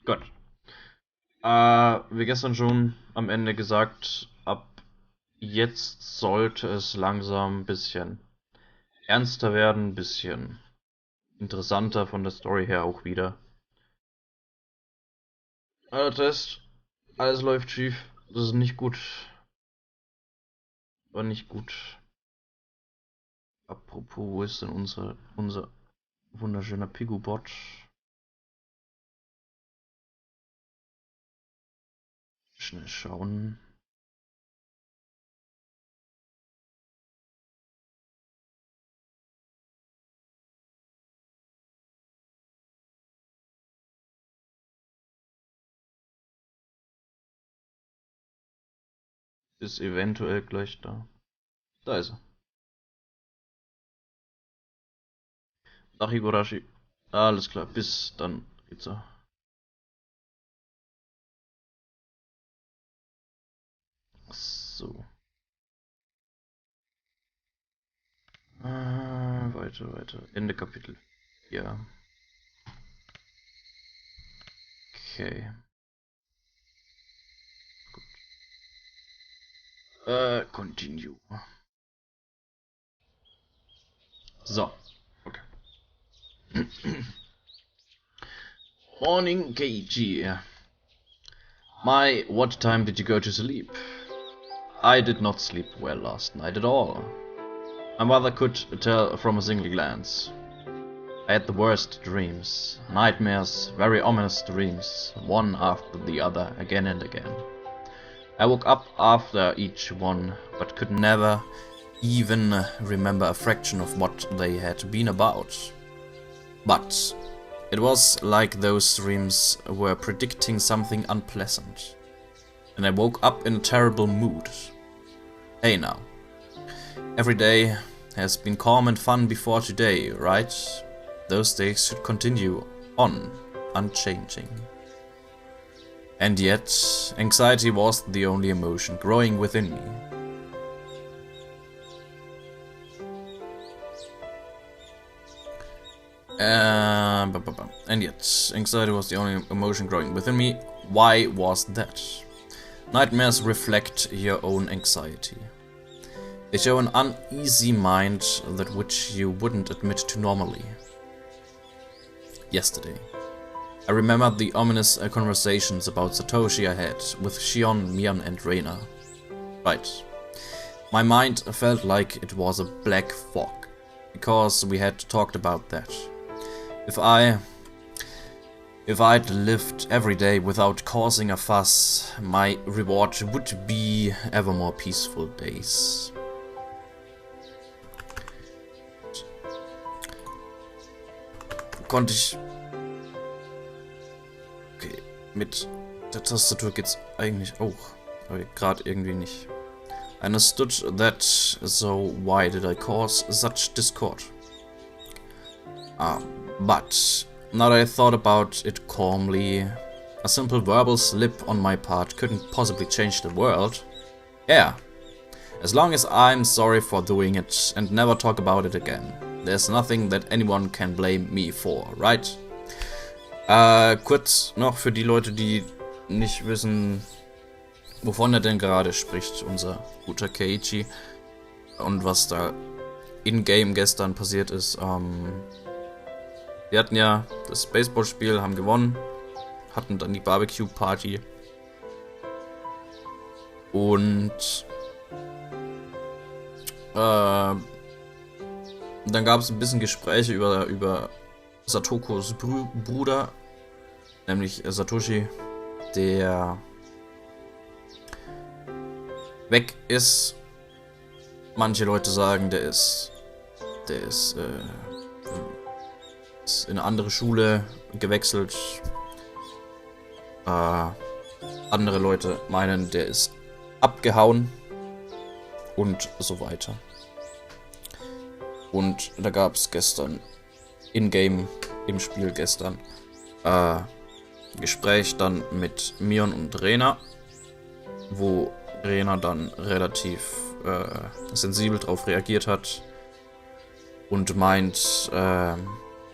Gut. Wie gestern schon am Ende gesagt, ab jetzt sollte es langsam ein bisschen ernster werden, ein bisschen interessanter von der Story her auch wieder. Alter Test, alles läuft schief. Das ist nicht gut. War nicht gut. Apropos, wo ist denn unser wunderschöner Pigubot? Schnell schauen. Ist eventuell gleich da. Da ist er. Nach Higurashi. Alles klar, bis dann geht's. So. Weiter. Ende Kapitel. Ja. Okay. Continue. So. Okay. Morning, Keiji. What time did you go to sleep? I did not sleep well last night at all. My mother could tell from a single glance. I had the worst dreams, nightmares, very ominous dreams, one after the other, again and again. I woke up after each one, but could never even remember a fraction of what they had been about. But it was like those dreams were predicting something unpleasant, and I woke up in a terrible mood. Hey now, every day has been calm and fun before today, right? Those days should continue on, unchanging. And yet, anxiety was the only emotion growing within me. And yet, anxiety was the only emotion growing within me. Why was that? Nightmares reflect your own anxiety. They show an uneasy mind that which you wouldn't admit to normally. Yesterday, I remembered the ominous conversations about Satoshi I had with Shion, Mion and Reina. Right. My mind felt like it was a black fog, because we had talked about that. If I'd lived every day without causing a fuss, my reward would be ever more peaceful days. Konnte ich... Okay, mit der Tastatur geht's eigentlich auch, aber gerade irgendwie nicht. I understood that, so why did I cause such discord? But now that I thought about it calmly, a simple verbal slip on my part couldn't possibly change the world. Yeah, as long as I'm sorry for doing it and never talk about it again. There's nothing that anyone can blame me for, right? Kurz noch für die Leute, die nicht wissen, wovon er denn gerade spricht, unser guter Keiichi. Und was da in-game gestern passiert ist. Wir hatten ja das Baseballspiel, haben gewonnen, hatten dann die Barbecue-Party. Und dann gab es ein bisschen Gespräche über Satokos Bruder, nämlich Satoshi, der weg ist. Manche Leute sagen, der ist in eine andere Schule gewechselt. Andere Leute meinen, der ist abgehauen und so weiter. Und da gab es gestern in-game, im Spiel gestern, Gespräch dann mit Mion und Rena, wo Rena dann relativ sensibel darauf reagiert hat und meint,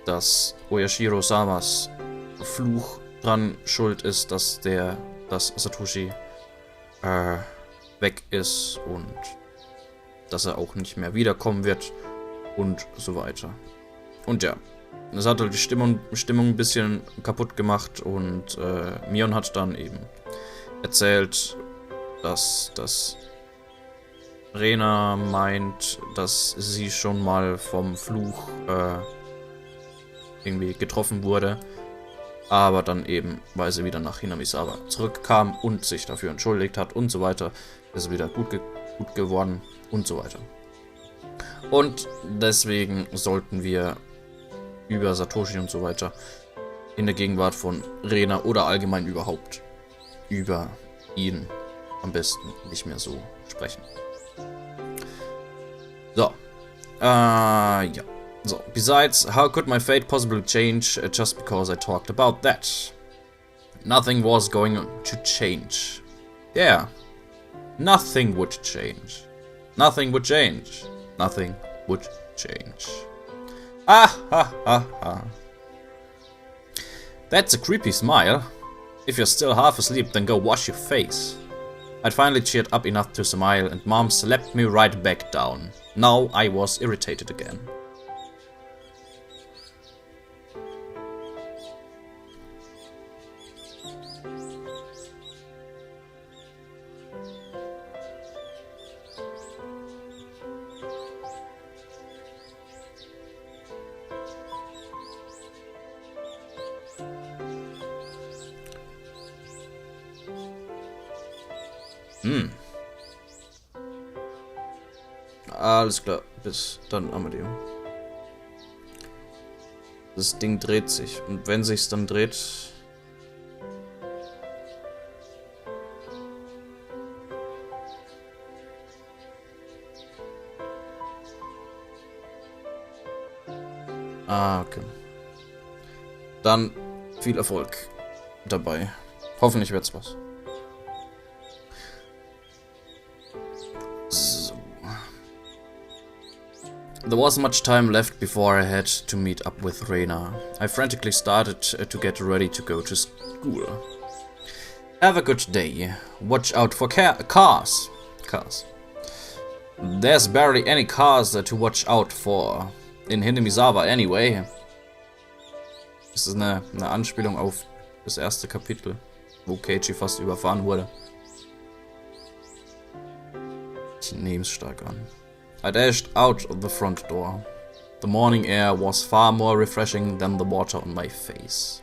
dass Oyashiro-samas Fluch dran schuld ist, dass Satoshi weg ist und dass er auch nicht mehr wiederkommen wird und so weiter. Und ja, das hat halt die Stimmung ein bisschen kaputt gemacht und Mion hat dann eben erzählt, dass Rena meint, dass sie schon mal vom Fluch irgendwie getroffen wurde, aber dann eben, weil sie wieder nach Hinamizawa zurückkam und sich dafür entschuldigt hat und so weiter, ist es wieder gut geworden und so weiter. Und deswegen sollten wir über Satoshi und so weiter in der Gegenwart von Rena oder allgemein überhaupt über ihn am besten nicht mehr so sprechen. So. Ja. So. Besides, how could my fate possibly change just because I talked about that? Nothing was going to change. Yeah. Nothing would change. Nothing would change. Nothing would change. Ah ha ha ha. That's a creepy smile. If you're still half asleep, then go wash your face. I'd finally cheered up enough to smile, and Mom slapped me right back down. Now I was irritated again. Alles klar, bis dann, Amadeo. Das Ding dreht sich. Und wenn sich's dann dreht... Ah, okay. Dann viel Erfolg dabei. Hoffentlich wird's was. There wasn't much time left before I had to meet up with Rena. I frantically started to get ready to go to school. Have a good day. Watch out for cars. There's barely any cars to watch out for. In Hinamizawa anyway. Das ist eine Anspielung auf das erste Kapitel, wo Keiichi fast überfahren wurde. Ich nehme es stark an. I dashed out of the front door. The morning air was far more refreshing than the water on my face.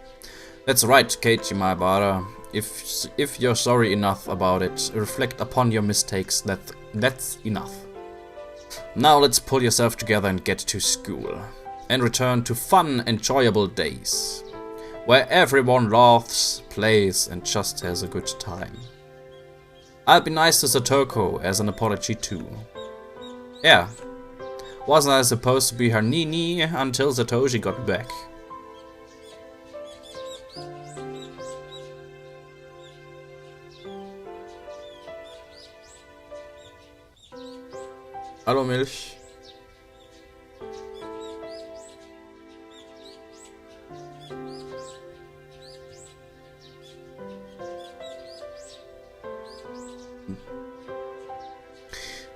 That's right, Keiichi, my brother. If you're sorry enough about it, reflect upon your mistakes. That's enough. Now let's pull yourself together and get to school. And return to fun, enjoyable days. Where everyone laughs, plays, and just has a good time. I'll be nice to Satoko as an apology too. Yeah, wasn't I supposed to be her Nini until Satoshi got back? Hallo Milch.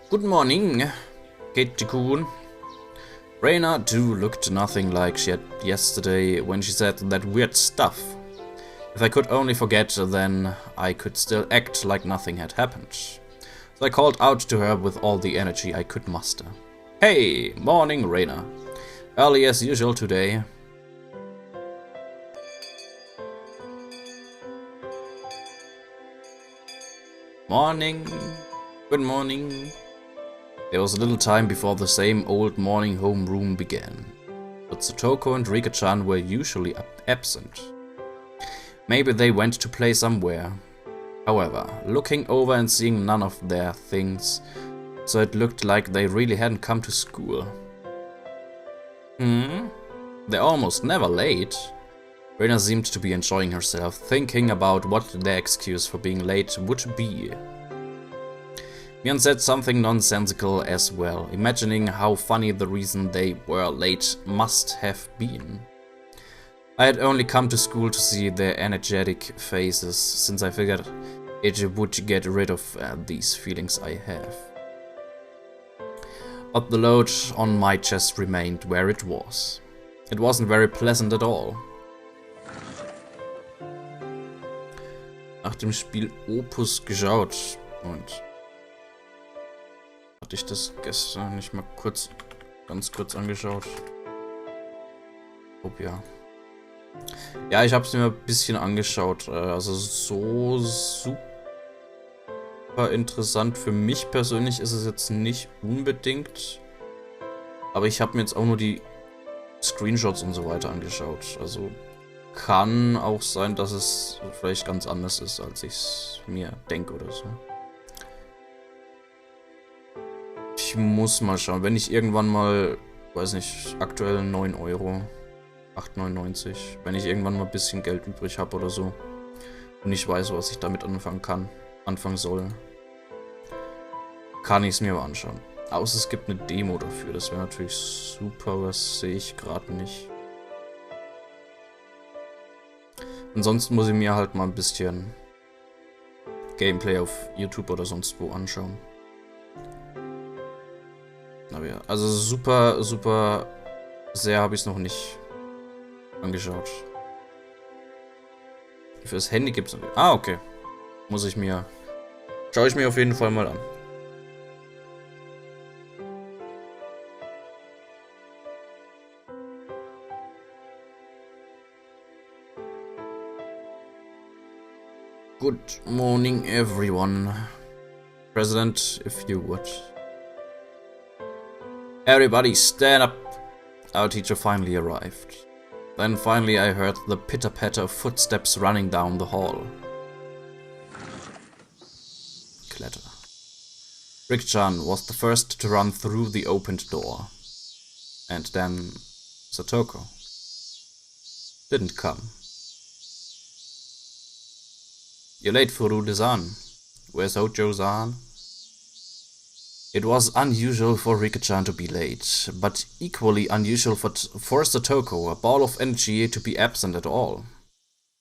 Good morning. Keiichi-kun. Rena too looked nothing like she had yesterday when she said that weird stuff. If I could only forget, then I could still act like nothing had happened. So I called out to her with all the energy I could muster. Hey, morning, Rena. Early as usual today. Morning. Good morning. There was a little time before the same old morning homeroom began, but Satoko and Rika-chan were usually absent. Maybe they went to play somewhere. However, looking over and seeing none of their things, so it looked like they really hadn't come to school. They're almost never late. Rena seemed to be enjoying herself, thinking about what their excuse for being late would be. Mion said something nonsensical as well, imagining how funny the reason they were late must have been. I had only come to school to see their energetic faces, since I figured it would get rid of these feelings I have. But the load on my chest remained where it was. It wasn't very pleasant at all. Nach dem Spiel Opus geschaut. Und hatte ich das gestern nicht mal ganz kurz angeschaut? Oh ja. Ja, ich habe es mir ein bisschen angeschaut. Also so super interessant für mich persönlich ist es jetzt nicht unbedingt. Aber ich habe mir jetzt auch nur die Screenshots und so weiter angeschaut. Also kann auch sein, dass es vielleicht ganz anders ist, als ich es mir denke oder so. Ich muss mal schauen. Wenn ich irgendwann mal, weiß nicht, aktuell 9 Euro, 8,99, wenn ich irgendwann mal ein bisschen Geld übrig habe oder so und ich weiß, was ich damit anfangen soll, kann ich es mir mal anschauen. Außer es gibt eine Demo dafür, das wäre natürlich super, das sehe ich gerade nicht. Ansonsten muss ich mir halt mal ein bisschen Gameplay auf YouTube oder sonst wo anschauen. Aber ja, also super sehr habe ich es noch nicht angeschaut. Fürs Handy gibt es noch. Ah, okay. Schaue ich mir auf jeden Fall mal an. Good morning, everyone. President, if you would. Everybody stand up. Our teacher finally arrived. Then finally I heard the pitter-patter of footsteps running down the hall. Clatter. Rick-chan was the first to run through the opened door. And then Satoko didn't come. You're late, Furude-san. Where's Hojo-san? It was unusual for Rika-chan to be late, but equally unusual for Satoko, a ball of energy, to be absent at all.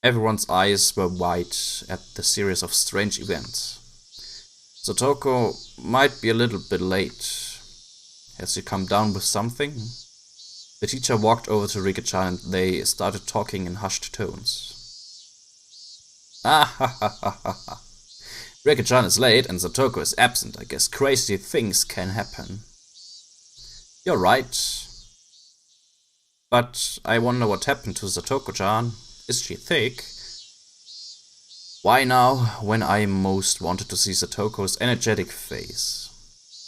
Everyone's eyes were wide at the series of strange events. Satoko might be a little bit late. Has she come down with something? The teacher walked over to Rika-chan and they started talking in hushed tones. Ah ha ha ha ha ha. Rika-chan is late and Satoko is absent. I guess crazy things can happen. You're right. But I wonder what happened to Satoko-chan. Is she thick? Why now, when I most wanted to see Satoko's energetic face?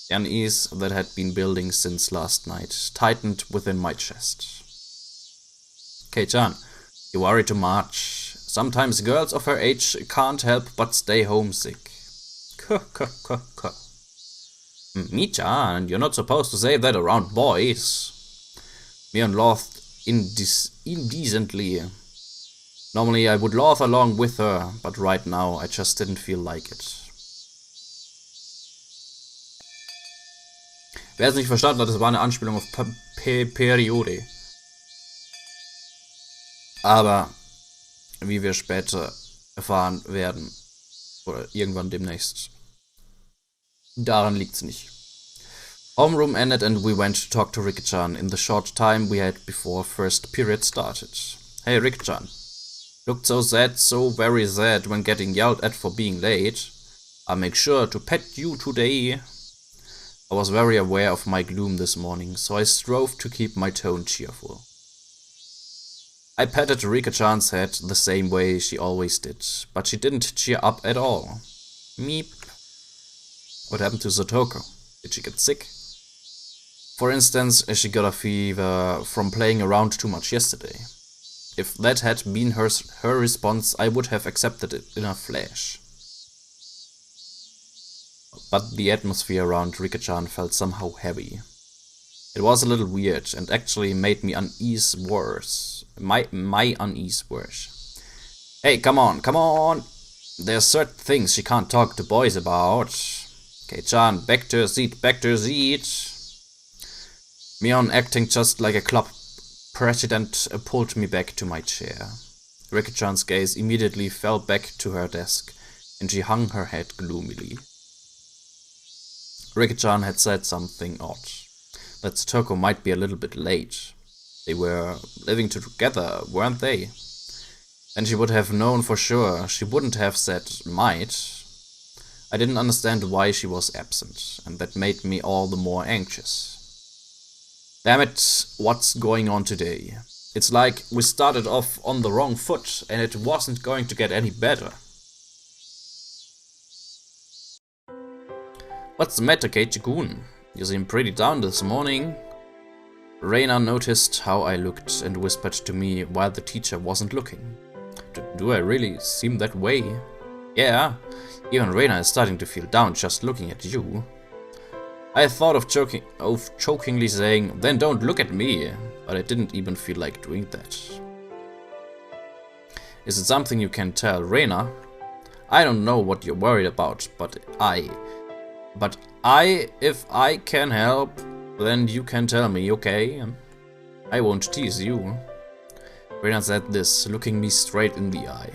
The unease that had been building since last night tightened within my chest. Kei-chan, you worry too much. Sometimes girls of her age can't help but stay homesick. Mi-chan, you're not supposed to say that around boys. Mion laughed indecently. Normally I would laugh along with her, but right now I just didn't feel like it. Wer es nicht verstanden hat, das war eine Anspielung auf Periode. Aber wie wir später erfahren werden, oder irgendwann demnächst, daran liegt's nicht. Homeroom ended and we went to talk to Rika-chan in the short time we had before first period started. Hey Rika-chan, looked so sad, so very sad when getting yelled at for being late. I'll make sure to pet you today. I was very aware of my gloom this morning, so I strove to keep my tone cheerful. I patted Rika-chan's head the same way she always did, but she didn't cheer up at all. Meep. What happened to Satoko? Did she get sick? For instance, she got a fever from playing around too much yesterday. If that had been her response, I would have accepted it in a flash. But the atmosphere around Rika-chan felt somehow heavy. It was a little weird and actually made me unease worse. My unease worse. Hey, come on! There's certain things she can't talk to boys about. Kei-chan, back to your seat. Mion acting just like a club president pulled me back to my chair. Riki-chan's gaze immediately fell back to her desk, and she hung her head gloomily. Riki-chan had said something odd. That Toko might be a little bit late. They were living together, weren't they? And she would have known for sure. She wouldn't have said might. I didn't understand why she was absent, and that made me all the more anxious. Damn it, what's going on today? It's like we started off on the wrong foot, and it wasn't going to get any better. What's the matter, Keiichi-kun? You seem pretty down this morning. Reina noticed how I looked and whispered to me while the teacher wasn't looking. Do I really seem that way? Yeah, even Reina is starting to feel down just looking at you. I thought of jokingly saying, then don't look at me, but I didn't even feel like doing that. Is it something you can tell Reina? I don't know what you're worried about, but if I can help, then you can tell me, okay? I won't tease you. Reina said this, looking me straight in the eye.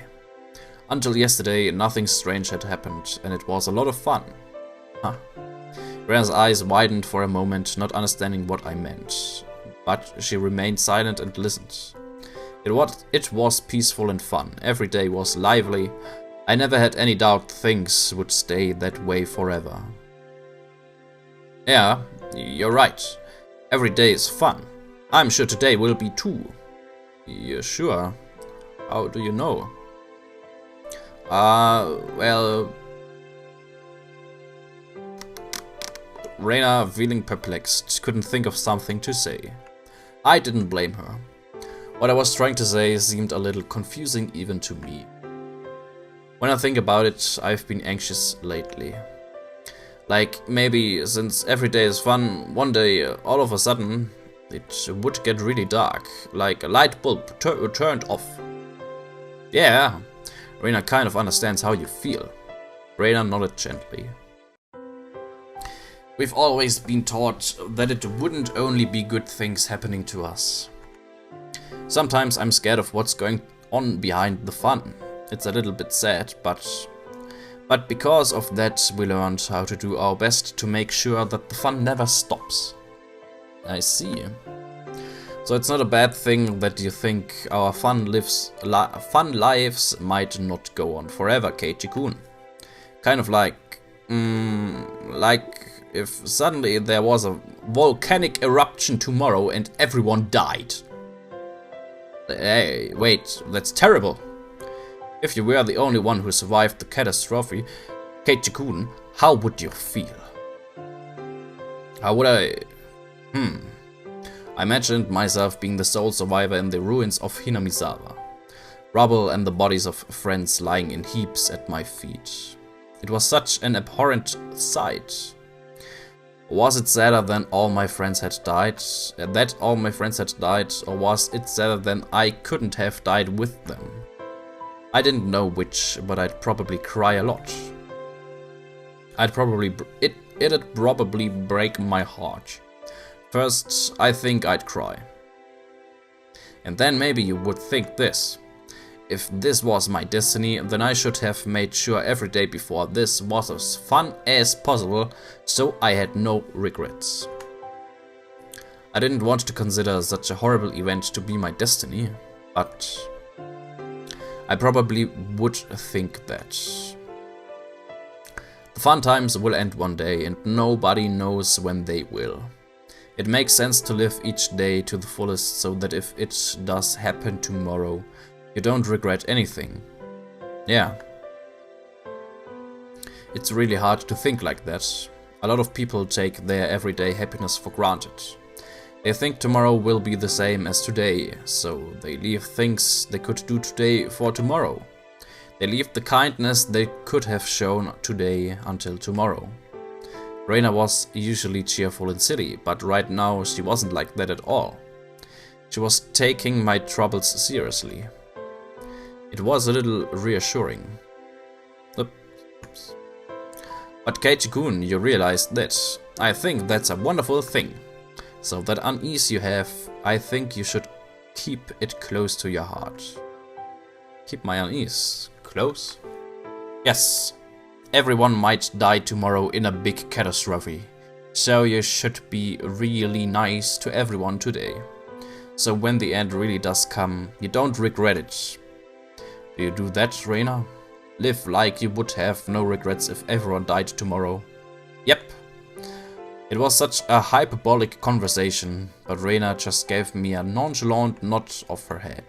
Until yesterday, nothing strange had happened, and it was a lot of fun. Huh. Reina's eyes widened for a moment, not understanding what I meant. But she remained silent and listened. It was peaceful and fun. Every day was lively. I never had any doubt things would stay that way forever. Yeah, you're right. Every day is fun. I'm sure today will be too. You're sure? How do you know? Well... Reina, feeling perplexed, couldn't think of something to say. I didn't blame her. What I was trying to say seemed a little confusing even to me. When I think about it, I've been anxious lately. Like, maybe since every day is fun, one day, all of a sudden, it would get really dark, like a light bulb turned off. Yeah, Reina kind of understands how you feel. Reina nodded gently. We've always been taught that it wouldn't only be good things happening to us. Sometimes I'm scared of what's going on behind the fun. It's a little bit sad, but because of that we learned how to do our best to make sure that the fun never stops. I see. So it's not a bad thing that you think our fun lives might not go on forever, Keiichi-kun. Kind of like if suddenly there was a volcanic eruption tomorrow and everyone died. Hey, wait, that's terrible. If you were the only one who survived the catastrophe, Keiichi-kun, how would you feel? How would I... I imagined myself being the sole survivor in the ruins of Hinamizawa. Rubble and the bodies of friends lying in heaps at my feet. It was such an abhorrent sight. Was it sadder than all my friends had died? Or was it sadder than I couldn't have died with them? I didn't know which, but I'd probably cry a lot. It'd probably break my heart. First, I think I'd cry. And then maybe you would think this. If this was my destiny, then I should have made sure every day before this was as fun as possible, so I had no regrets. I didn't want to consider such a horrible event to be my destiny, but I probably would think that. The fun times will end one day, and nobody knows when they will. It makes sense to live each day to the fullest so that if it does happen tomorrow, you don't regret anything. Yeah. It's really hard to think like that. A lot of people take their everyday happiness for granted. They think tomorrow will be the same as today, so they leave things they could do today for tomorrow. They leave the kindness they could have shown today until tomorrow. Reina was usually cheerful and silly, but right now she wasn't like that at all. She was taking my troubles seriously. It was a little reassuring. Oops. But Keiichi-kun, you realized that. I think that's a wonderful thing. So that unease you have, I think you should Keep it close to your heart. Keep my unease close? Yes. Everyone might die tomorrow in a big catastrophe. So you should be really nice to everyone today. So when the end really does come, you don't regret it. Do you do that, Reina? Live like you would have no regrets if everyone died tomorrow. Yep. It was such a hyperbolic conversation, but Reina just gave me a nonchalant nod of her head.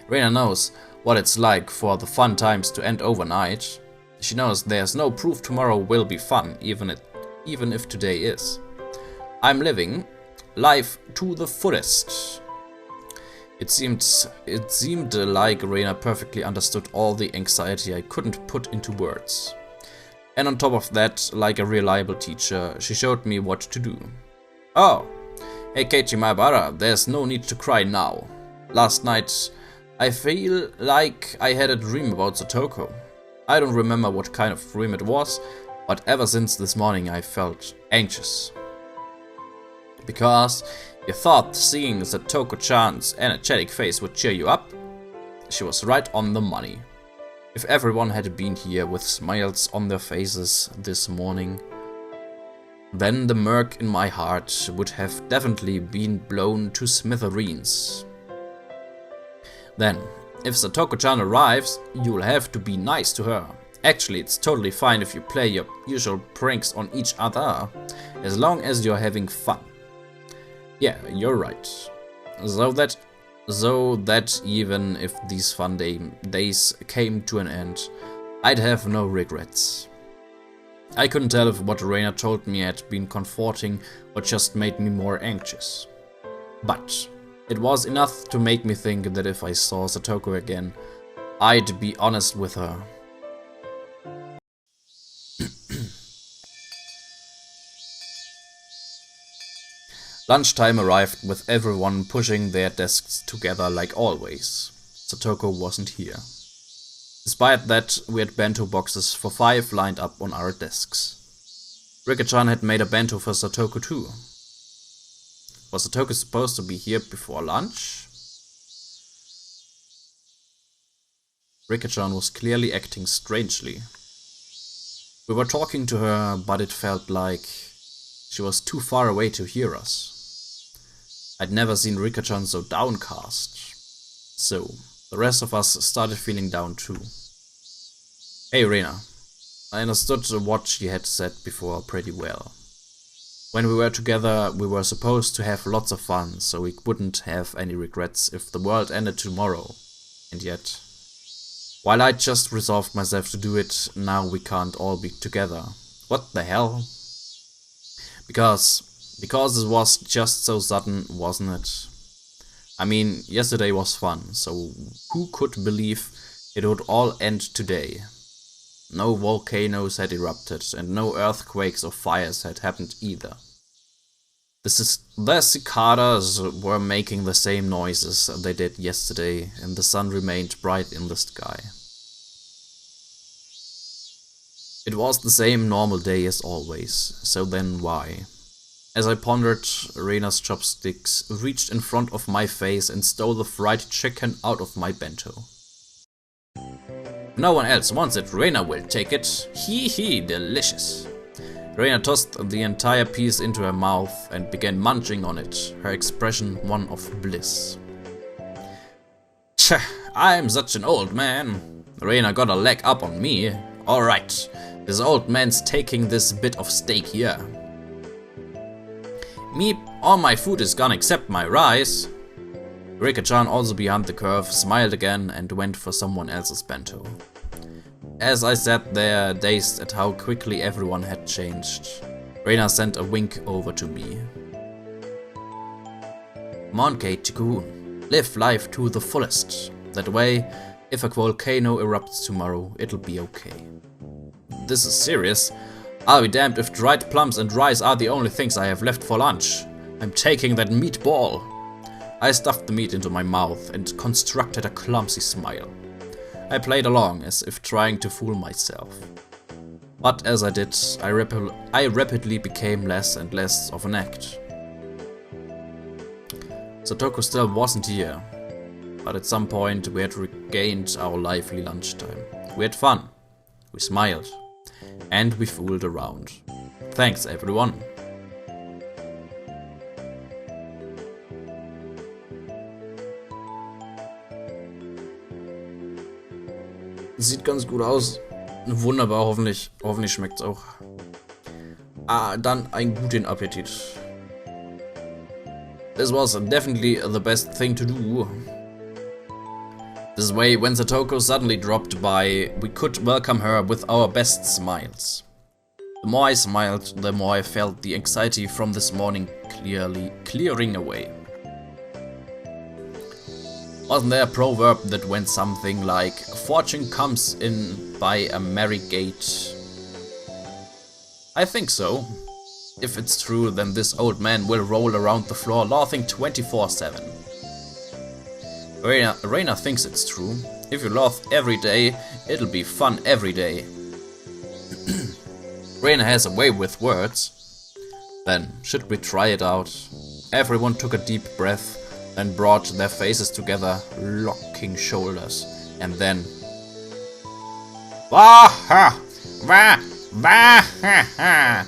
Reina knows what it's like for the fun times to end overnight. She knows there's no proof tomorrow will be fun, even if today is. I'm living life to the fullest. It seemed like Reina perfectly understood all the anxiety I couldn't put into words. And on top of that, like a reliable teacher, she showed me what to do. Oh, hey Keiichi Maebara, there's no need to cry now. Last night, I feel like I had a dream about Satoko. I don't remember what kind of dream it was, but ever since this morning I felt anxious. Because you thought seeing Satoko-chan's energetic face would cheer you up? She was right on the money. If everyone had been here with smiles on their faces this morning, then the murk in my heart would have definitely been blown to smithereens. Then, if Satoko-chan arrives, you'll have to be nice to her. Actually, it's totally fine if you play your usual pranks on each other, as long as you're having fun. Yeah, you're right. So that even if these fun days came to an end, I'd have no regrets. I couldn't tell if what Reina told me had been comforting or just made me more anxious. But it was enough to make me think that if I saw Satoko again, I'd be honest with her. Lunchtime arrived with everyone pushing their desks together like always. Satoko wasn't here. Despite that, we had bento boxes for 5 lined up on our desks. Rika-chan had made a bento for Satoko too. Was Satoko supposed to be here before lunch? Rika-chan was clearly acting strangely. We were talking to her, but it felt like she was too far away to hear us. I'd never seen Rika-chan so downcast. So, the rest of us started feeling down too. Hey Reina, I understood what she had said before pretty well. When we were together, we were supposed to have lots of fun, so we wouldn't have any regrets if the world ended tomorrow. And yet, while I just resolved myself to do it, now we can't all be together. What the hell? Because it was just so sudden, wasn't it? I mean, yesterday was fun, so who could believe it would all end today? No volcanoes had erupted, and no earthquakes or fires had happened either. The cicadas were making the same noises they did yesterday, and the sun remained bright in the sky. It was the same normal day as always, so then why? As I pondered, Reina's chopsticks reached in front of my face and stole the fried chicken out of my bento. If no one else wants it, Reina will take it. Hee hee, delicious. Reina tossed the entire piece into her mouth and began munching on it, her expression one of bliss. Tch, I'm such an old man. Reina got a leg up on me. Alright, this old man's taking this bit of steak here. Me, all my food is gone except my rice. Rika-chan, also behind the curve, smiled again and went for someone else's bento. As I sat there, dazed at how quickly everyone had changed, Reina sent a wink over to me. Come on, Keiichi-kun, live life to the fullest. That way, if a volcano erupts tomorrow, it'll be okay. This is serious. I'll be damned if dried plums and rice are the only things I have left for lunch. I'm taking that meatball. I stuffed the meat into my mouth and constructed a clumsy smile. I played along as if trying to fool myself. But as I did, I rapidly became less and less of an act. Satoko still wasn't here, but at some point we had regained our lively lunchtime. We had fun, we smiled, and we fooled around. Thanks, everyone. Sieht ganz gut aus. Wunderbar, hoffentlich schmeckt's auch. Dann einen guten Appetit. This was definitely the best thing to do. This way, when Satoko suddenly dropped by, we could welcome her with our best smiles. The more I smiled, the more I felt the anxiety from this morning clearing away. Wasn't there a proverb that went something like, "Fortune comes in by a merry gate"? I think so. If it's true, then this old man will roll around the floor laughing 24/7. Reina thinks it's true. If you laugh every day, it'll be fun every day. Reina has a way with words. Then, should we try it out? Everyone took a deep breath and brought their faces together, locking shoulders. And then... Wah-ha! Wah-ha-ha!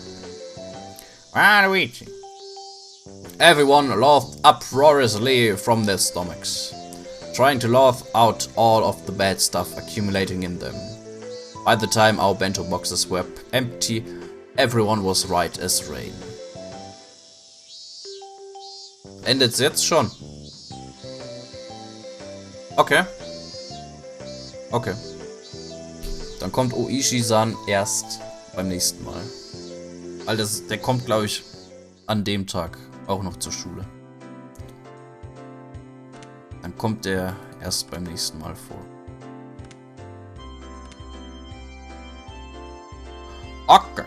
Waluigi! Everyone laughed uproariously from their stomachs, trying to laugh out all of the bad stuff accumulating in them. By the time our bento boxes were empty, everyone was right as rain. Endet's jetzt schon? Okay. Okay. Dann kommt Oishi-san erst beim nächsten Mal. Weil der kommt, glaube ich, an dem Tag auch noch zur Schule. Dann kommt der erst beim nächsten Mal vor. Okay.